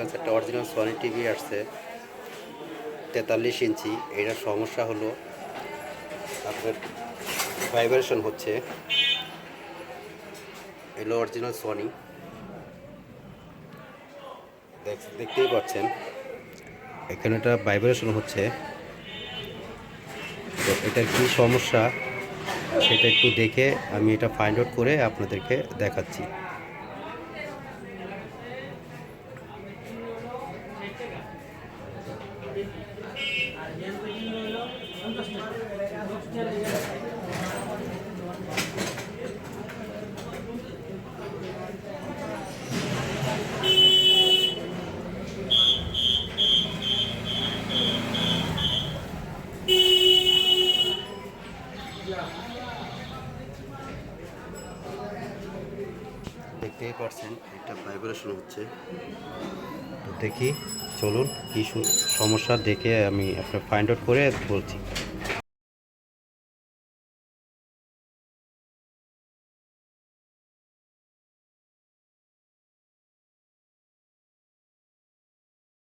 কাছে একটা original Sony TV আসছে 43 ইঞ্চি। এটার সমস্যা হলো আপনার ভাইব্রেশন হচ্ছে। এলো অরিজিনাল সনি, দেখতেই পাচ্ছেন এখানে এটা ভাইব্রেশন হচ্ছে। তো এটার কী সমস্যা সেটা একটু দেখে আমি এটা ফাইন্ড আউট করে আপনাদেরকে দেখাচ্ছি। দেখতেই পাচ্ছেন এটা ভাইব্রেশন হচ্ছে। তো দেখি, চলুন কি সমস্যা দেখে আমি আপনার ফাইন্ড আউট করে বলছি।